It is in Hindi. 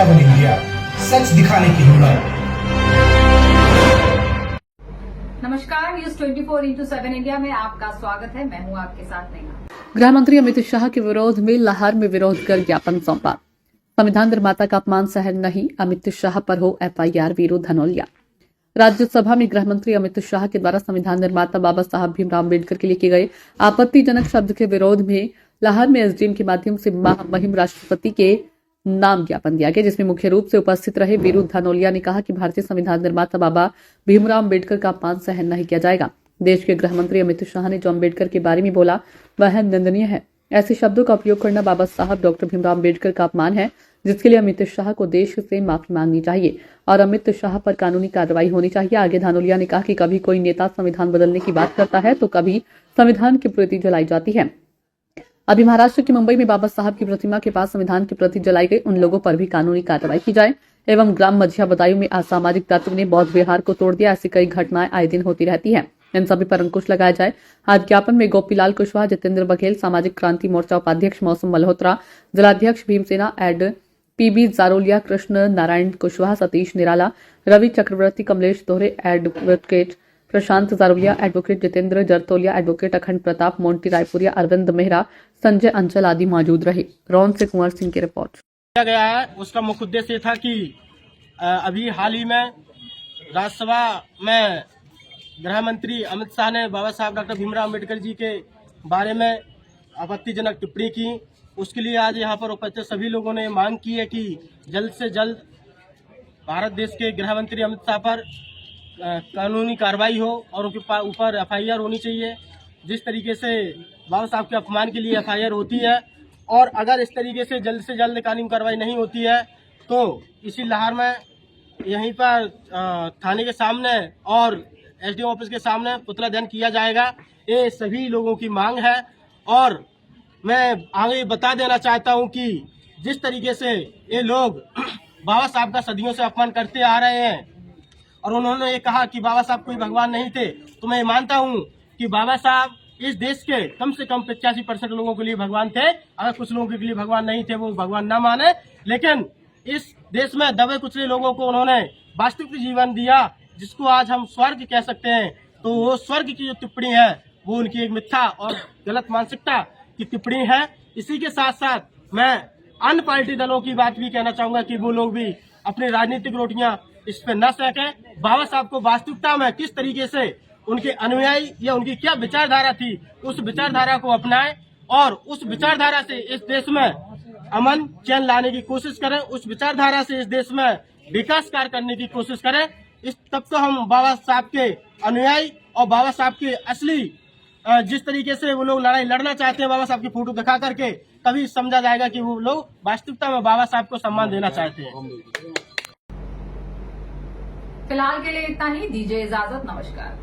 7 इंडिया, सच दिखाने की हिम्मत। नमस्कार, न्यूज 24x7 इंडिया में आपका स्वागत है। मैं हूं आपके साथ नेहा। गृह मंत्री अमित शाह के विरोध में लाहौर में विरोध कर ज्ञापन सौंपा। संविधान निर्माता का अपमान सहन नहीं, अमित शाह पर हो एफआईआर, वीरू धनोलिया। राज्यसभा में गृह मंत्री अमित शाह के द्वारा संविधान निर्माता बाबा साहब भीमराव अम्बेडकर के लिए किए गए आपत्तिजनक शब्द के विरोध में लाहौर में एसडीएम के माध्यम से महामहिम राष्ट्रपति के नाम ज्ञापन दिया गया, जिसमें मुख्य रूप से उपस्थित रहे वीरू धनोलिया ने कहा कि भारतीय संविधान निर्माता बाबा भीमराव अम्बेडकर का अपमान सहन नहीं किया जाएगा। देश के गृह मंत्री अमित शाह ने जो अम्बेडकर के बारे में बोला वह निंदनीय है। ऐसे शब्दों का उपयोग करना बाबा साहब डॉक्टर भीमराव अम्बेडकर का अपमान है, जिसके लिए अमित शाह को देश से माफी मांगनी चाहिए और अमित शाह पर कानूनी कार्रवाई होनी चाहिए। आगे धनोलिया ने कहा कि कभी कोई नेता संविधान बदलने की बात करता है तो कभी संविधान की प्रति जलाई जाती है। अभी महाराष्ट्र के मुंबई में बाबा साहब की प्रतिमा के पास संविधान की प्रति जलाई गई, उन लोगों पर भी कानूनी कार्रवाई की जाए। एवं ग्राम मझिया बदायूं में असामाजिक तत्व ने बौद्ध विहार को तोड़ दिया। ऐसी कई घटनाएं आए दिन होती रहती है, इन सभी पर अंकुश लगाया जाए। आज ज्ञापन में गोपीलाल कुशवाहा, जितेंद्र बघेल, सामाजिक क्रांति मोर्चा उपाध्यक्ष मौसम मल्होत्रा, जिलाध्यक्ष भीमसेना एड पीबी जारोलिया, कृष्ण नारायण कुशवाहा, सतीश निराला, रवि चक्रवर्ती, कमलेश दोहरे, एडवोकेट प्रशांत जारोलिया, एडवोकेट जितेंद्र जरतोलिया, एडवोकेट अखंड प्रताप, मोंटी रायपुरिया, अरविंद मेहरा, संजय अंचल आदि मौजूद रहे। रौन से कुंवर सिंह की रिपोर्ट। किया गया है उसका मुख्य उद्देश्य था कि अभी हाल ही में राज्यसभा में गृह मंत्री अमित शाह ने बाबा साहब डॉक्टर भीमराव अम्बेडकर जी के बारे में आपत्तिजनक टिप्पणी की। उसके लिए आज यहाँ पर उपस्थित सभी लोगों ने मांग की है कि जल्द से जल्द भारत देश के गृह मंत्री अमित शाह पर कानूनी कार्रवाई हो और उनके ऊपर एफआईआर होनी चाहिए। जिस तरीके से बाबा साहब के अपमान के लिए एफआईआर होती है और अगर इस तरीके से जल्द कानूनी कार्रवाई नहीं होती है तो इसी लाहौर में यहीं पर थाने के सामने और एसडीएम ऑफिस के सामने पुतला दहन किया जाएगा। ये सभी लोगों की मांग है और मैं आगे बता देना चाहता हूं कि जिस तरीके से ये लोग बाबा साहब का सदियों से अपमान करते आ रहे हैं और उन्होंने ये कहा कि बाबा साहब कोई भगवान नहीं थे, तो मैं मानता हूं कि बाबा साहब इस देश के कम से कम 85% लोगों के लिए भगवान थे। अगर कुछ लोगों के लिए भगवान नहीं थे, वो भगवान ना माने, लेकिन इस देश में दबे कुचले लोगों को उन्होंने वास्तविक जीवन दिया, जिसको आज हम स्वर्ग कह सकते हैं। तो वो स्वर्ग की जो टिप्पणी है वो उनकी एक मिथ्या और गलत मानसिकता की टिप्पणी है। इसी के साथ साथ मैं अन्य पार्टी दलों की बात भी कहना चाहूंगा कि वो लोग भी अपनी राजनीतिक रोटियां इस पे न सेकें। बाबा साहब को वास्तविकता में किस तरीके से उनके अनुयायी या उनकी क्या विचारधारा थी, उस विचारधारा को अपनाएं और उस विचारधारा से इस देश में अमन चैन लाने की कोशिश करें, उस विचारधारा से इस देश में विकास कार्य करने की कोशिश करें। इस तब तो हम बाबा साहब के अनुयायी और बाबा साहब के असली जिस तरीके से वो लोग लड़ाई लड़ना चाहते हैं बाबा साहब की फोटो दिखा करके, तभी समझा जाएगा कि वो लोग वास्तविकता में बाबा साहब को सम्मान देना चाहते हैं। फिलहाल के लिए इतना ही, दीजिए इजाजत, नमस्कार।